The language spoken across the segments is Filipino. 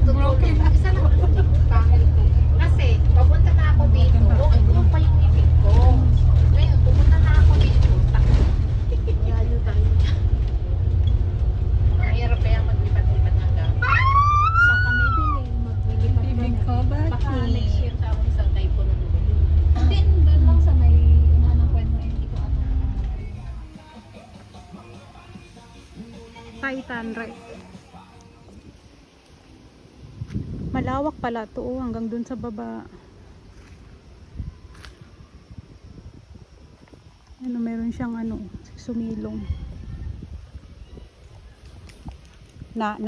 Broken. Isa lang ako pangil ko. Kasi, papunta na ako dito. Doon pa yung ibig ko. Ngayon, pumunta na ako dito. Malayo tayo. Mahirap kaya maglipat-lipat ng gamit. Sa kami din eh, maglilipat Bibig kami. ko, Baka next year tayo sa typhoon ng dulo. Din, doon lang sa may unang kwento, hindi ko alam. Titan, right? Malawak pala to, hanggang dun sa baba. Ano, meron siyang ano, sumilong. Na.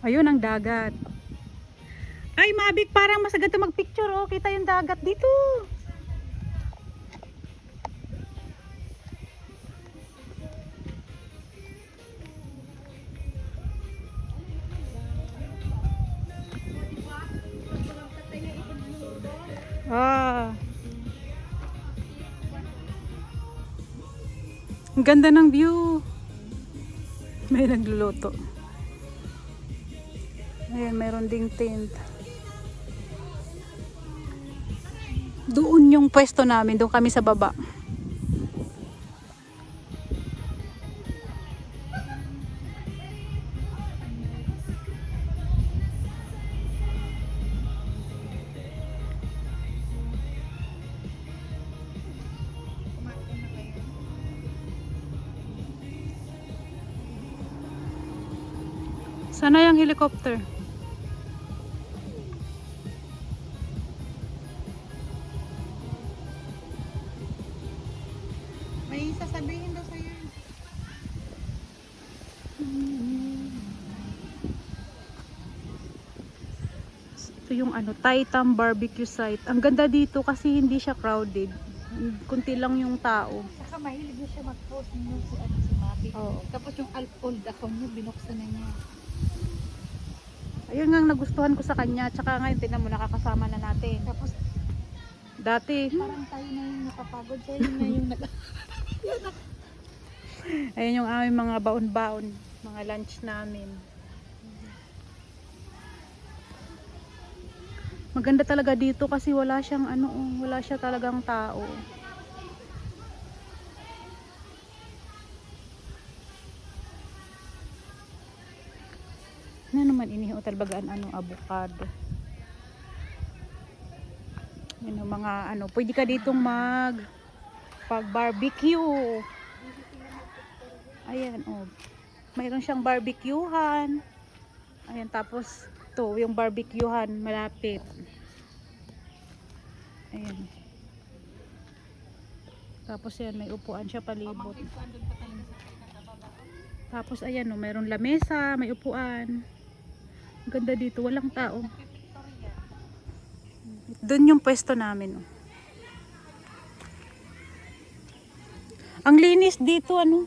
Ayun ang dagat. Ay, Mabik, parang masagad na magpicture, oh. Kita yung dagat dito. Ah. Ang ganda ng view. May nagluluto. Ayan, meron ding tent. Doon yung pwesto namin, doon kami sa baba. Sana yung helicopter. May sasabihin daw sa'yo. Ito yung ano, Titan barbecue site. Ang ganda dito kasi hindi siya crowded. Kunti lang yung tao. Saka mahilig na siya mag-post nyo si Maki. Oo. Tapos yung old account niya, binuksan na niya. Ayun nga ang nagustuhan ko sa kanya. Tsaka ngayon, tinan mo, nakakasama na natin. Tapos Dati, parang tayo na yung napapagod. Siya yun na yung ayun yung aming mga baon-baon. Mga lunch namin. Maganda talaga dito kasi wala siyang ano, wala siya talagang tao. Ano naman iniho talbagaan ano, avocado. Yan ang mga ano, pwede ka ditong pag barbecue. Ayan, oh. Mayroon siyang barbecuehan. Ayan, tapos to, yung barbecuehan malapit. Ayan. Tapos yan, may upuan siya palibot. Tapos ayan, oh, mayroong lamesa, may upuan. Ang ganda dito, walang tao. Doon yung pwesto namin, oh. Ang linis dito, ano?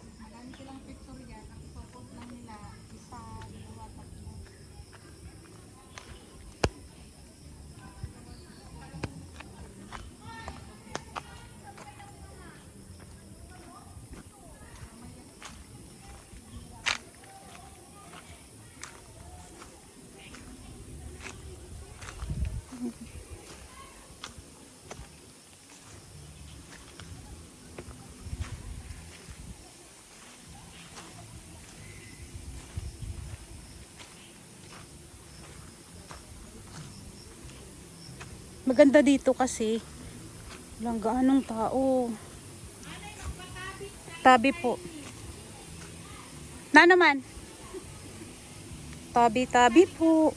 Maganda dito kasi walang gaanong tao. Tabi po. Na naman? Tabi-tabi po.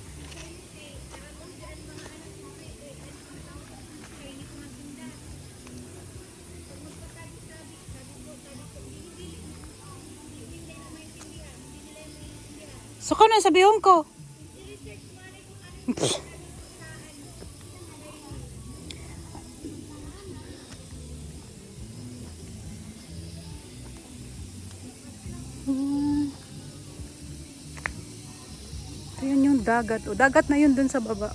So, kano sabihin ko? Ayun yung dagat. O, dagat na yun dun sa baba.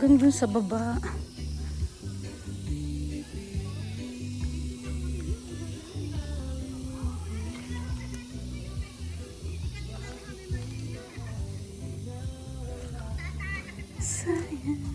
Hanggang dun sa baba. Sayang.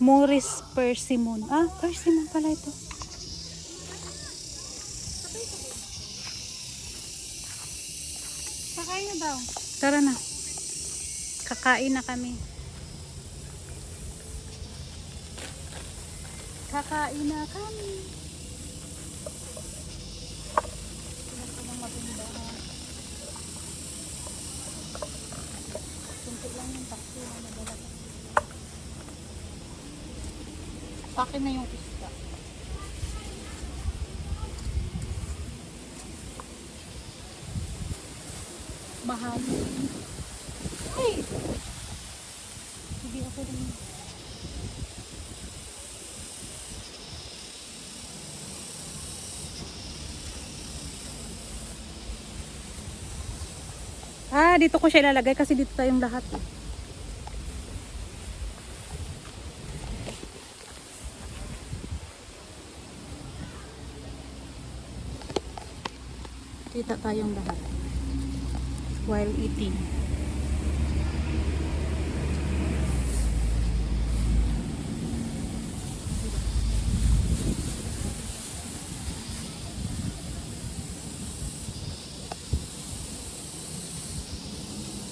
Morris persimmon. Ah, persimmon pala ito. Kakain na daw. Tara na. Kakain na kami. Kakain na kami. Tuntik lang yung taxi na nadala ko. Sa akin na yung isda. Mahal. Hey! Sige ako rin. Ah, dito ko siya ilalagay kasi dito tayong lahat. Eh. Kita tayong lahat while eating.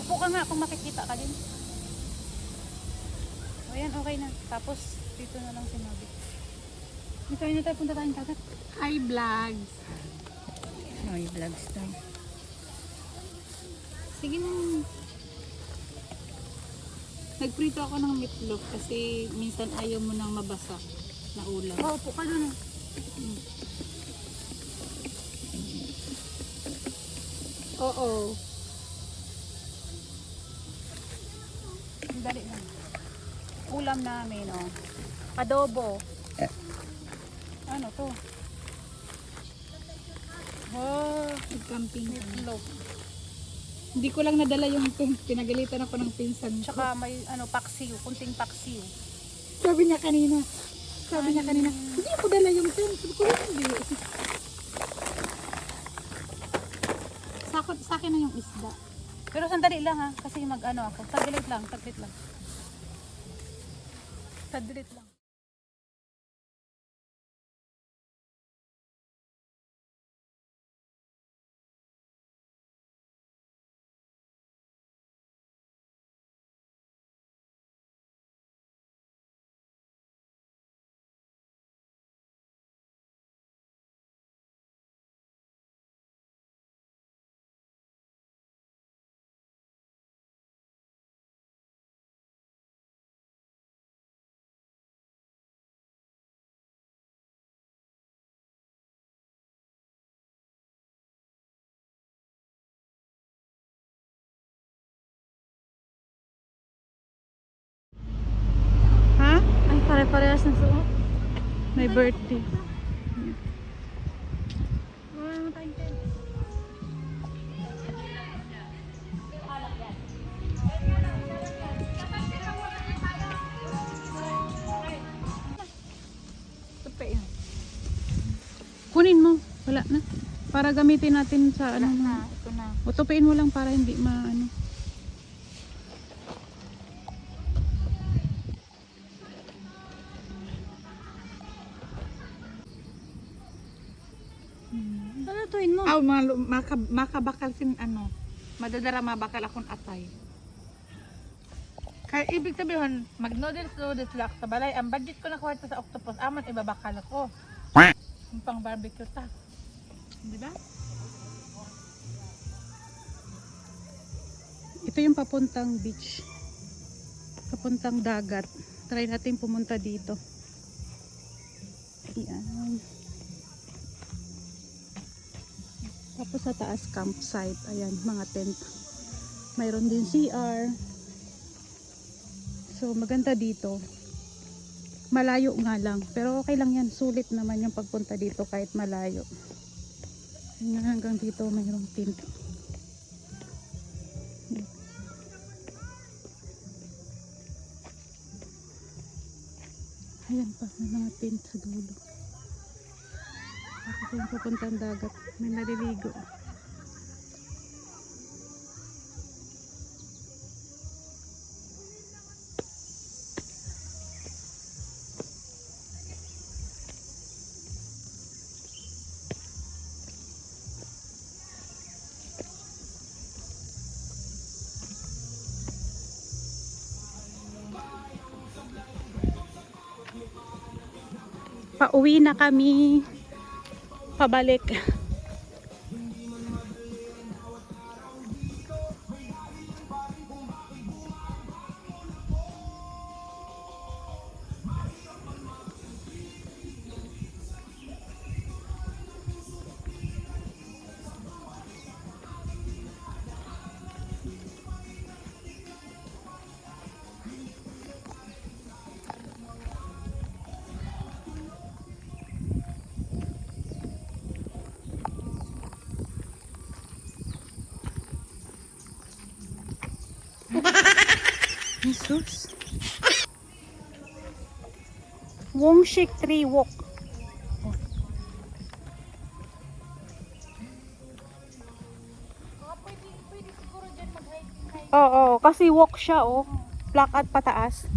Upo ka nga kung makikita ka din. O yan, okay na. Tapos dito na lang sinabi. Dito na tayo, punta tayong kagat. Hi vlogs. Ay, vlogs tayo. Sige na. Nagprito ako ng meatloaf kasi minsan ayaw mo nang mabasa na ulam. Oh, upo ka doon. Oo. Dali lang. Ulam namin, oh. Adobo. Ano to? Oh, Camping. meatloaf. Hindi ko lang nadala yung pen. Pinagalitan ako ng pinsan ko. Tsaka may ano, paksiw, kunting paksiw. Sabi niya kanina, hindi ako dala yung pen. Sabi ko, hindi. Sa akin na yung isda. Pero sandali lang ha, kasi mag-ano ako. Taglit lang, taglit lang. Taglit lang. Ha? Ay, pare-parehas na suot. May birthday. Wala naman tayong tent. Tupi yan. Kunin mo. Wala na. Para gamitin natin sa ano. Ito na. Utupiin mo lang para hindi maano. Ano tuin mo? Aw, makabakal sin ano. Madadara mabakal akong atay. Kaya ibig sabihin, mag-noodles lang sa balay. Ang budget ko na kwarta sa octopus, amon ibabakal ako. Yung pang barbecue ta. Di ba? Ito Ito yung papuntang beach. Papuntang dagat. Try natin pumunta dito. Ayan. Tapos sa taas campsite. Ayan, mga tent. Mayroon din CR. So maganda dito. Malayo nga lang. Pero okay lang yan. Sulit naman yung pagpunta dito kahit malayo. Hanggang dito mayroong tent. Ayan pa, may mga tent sa dulo. Tapos yung papuntang dagat, may naliligo. Pauwi na kami. Pabalik. Jesus. Wongshik Tree Walk. Pwede siguro dyan mag-hiking. Oo, kasi walk siya, oh. Lakad pataas.